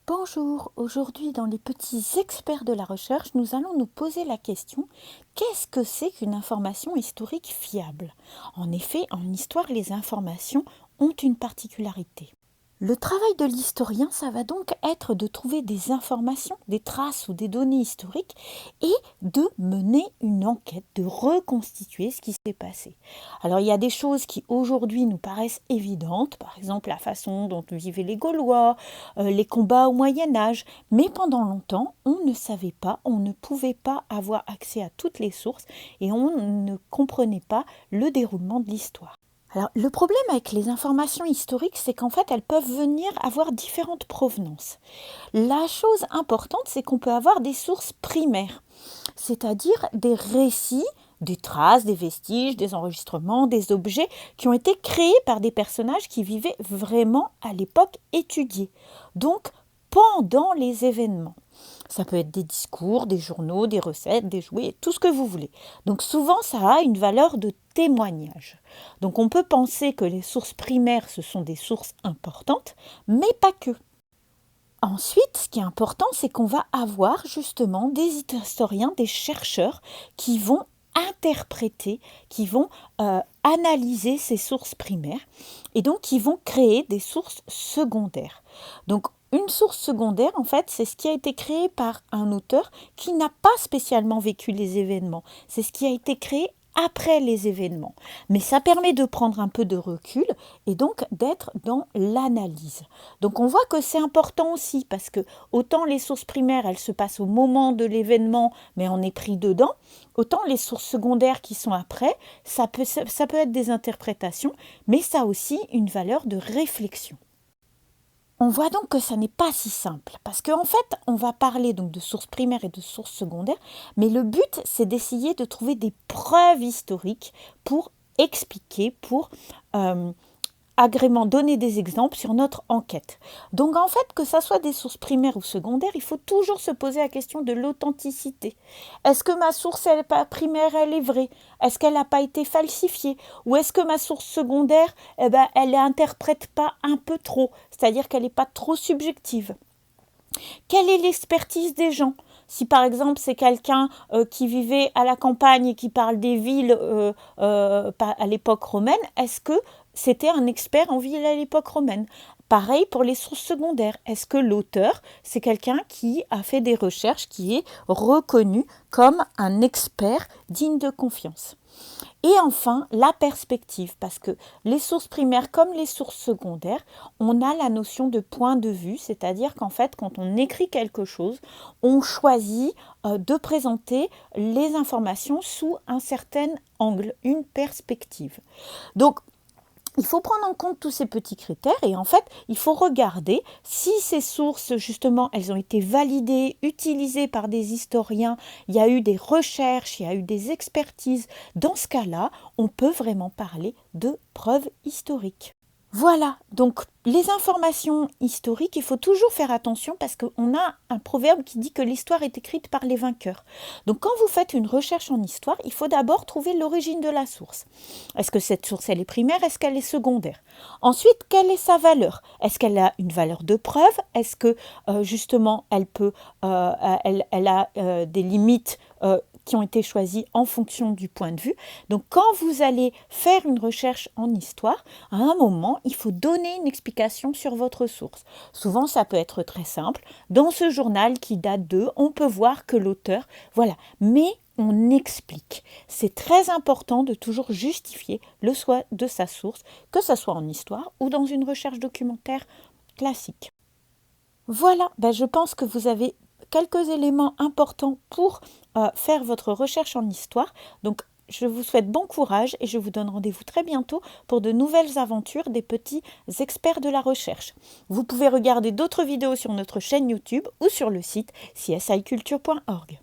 Bonjour, aujourd'hui dans les petits experts de la recherche, nous allons nous poser la question: qu'est-ce que c'est qu'une information historique fiable? En effet, en histoire, les informations ont une particularité. Le travail de l'historien, ça va donc être de trouver des informations, des traces ou des données historiques et de mener une enquête, de reconstituer ce qui s'est passé. Alors il y a des choses qui aujourd'hui nous paraissent évidentes, par exemple la façon dont vivaient les Gaulois, les combats au Moyen Âge, mais pendant longtemps on ne savait pas, on ne pouvait pas avoir accès à toutes les sources et on ne comprenait pas le déroulement de l'histoire. Alors, le problème avec les informations historiques, c'est qu'en fait, elles peuvent venir avoir différentes provenances. La chose importante, c'est qu'on peut avoir des sources primaires, c'est-à-dire des récits, des traces, des vestiges, des enregistrements, des objets qui ont été créés par des personnages qui vivaient vraiment à l'époque étudiée, donc pendant les événements. Ça peut être des discours, des journaux, des recettes, des jouets, tout ce que vous voulez. Donc souvent, ça a une valeur de témoignage. Donc on peut penser que les sources primaires, ce sont des sources importantes, mais pas que. Ensuite, ce qui est important, c'est qu'on va avoir justement des historiens, des chercheurs qui vont interpréter, qui vont analyser ces sources primaires et donc qui vont créer des sources secondaires. Donc une source secondaire, en fait, c'est ce qui a été créé par un auteur qui n'a pas spécialement vécu les événements. C'est ce qui a été créé après les événements. Mais ça permet de prendre un peu de recul et donc d'être dans l'analyse. Donc on voit que c'est important aussi parce que autant les sources primaires, elles se passent au moment de l'événement, mais on est pris dedans, autant les sources secondaires qui sont après, ça peut être des interprétations, mais ça a aussi une valeur de réflexion. On voit donc que ça n'est pas si simple, parce qu'en fait, on va parler donc de sources primaires et de sources secondaires, mais le but, c'est d'essayer de trouver des preuves historiques pour expliquer, pour donner des exemples sur notre enquête. Donc en fait, que ça soit des sources primaires ou secondaires, il faut toujours se poser la question de l'authenticité. Est-ce que ma source primaire, elle est vraie? Est-ce qu'elle n'a pas été falsifiée? Ou est-ce que ma source secondaire, elle n'interprète pas un peu trop? C'est-à-dire qu'elle n'est pas trop subjective. Quelle est l'expertise des gens? Si par exemple c'est quelqu'un qui vivait à la campagne et qui parle des villes à l'époque romaine, est-ce que c'était un expert en ville à l'époque romaine? Pareil pour les sources secondaires. Est-ce que l'auteur, c'est quelqu'un qui a fait des recherches, qui est reconnu comme un expert digne de confiance? Et enfin, la perspective, parce que les sources primaires comme les sources secondaires, on a la notion de point de vue, c'est-à-dire qu'en fait, quand on écrit quelque chose, on choisit de présenter les informations sous un certain angle, une perspective. Donc, il faut prendre en compte tous ces petits critères et en fait, il faut regarder si ces sources, justement, elles ont été validées, utilisées par des historiens, il y a eu des recherches, il y a eu des expertises. Dans ce cas-là, on peut vraiment parler de preuves historiques. Voilà, donc les informations historiques, il faut toujours faire attention parce qu'on a un proverbe qui dit que l'histoire est écrite par les vainqueurs. Donc quand vous faites une recherche en histoire, il faut d'abord trouver l'origine de la source. Est-ce que cette source, elle est primaire? Est-ce qu'elle est secondaire? Ensuite, quelle est sa valeur? Est-ce qu'elle a une valeur de preuve? Est-ce que justement, elle a des limites qui ont été choisies en fonction du point de vue? Donc quand vous allez faire une recherche en histoire, à un moment, il faut donner une explication sur votre source. Souvent, ça peut être très simple. Dans ce journal qui date on peut voir que l'auteur, voilà. Mais on explique. C'est très important de toujours justifier le choix de sa source, que ce soit en histoire ou dans une recherche documentaire classique. Voilà, je pense que vous avez quelques éléments importants pour faire votre recherche en histoire. Donc, je vous souhaite bon courage et je vous donne rendez-vous très bientôt pour de nouvelles aventures des petits experts de la recherche. Vous pouvez regarder d'autres vidéos sur notre chaîne YouTube ou sur le site csiculture.org.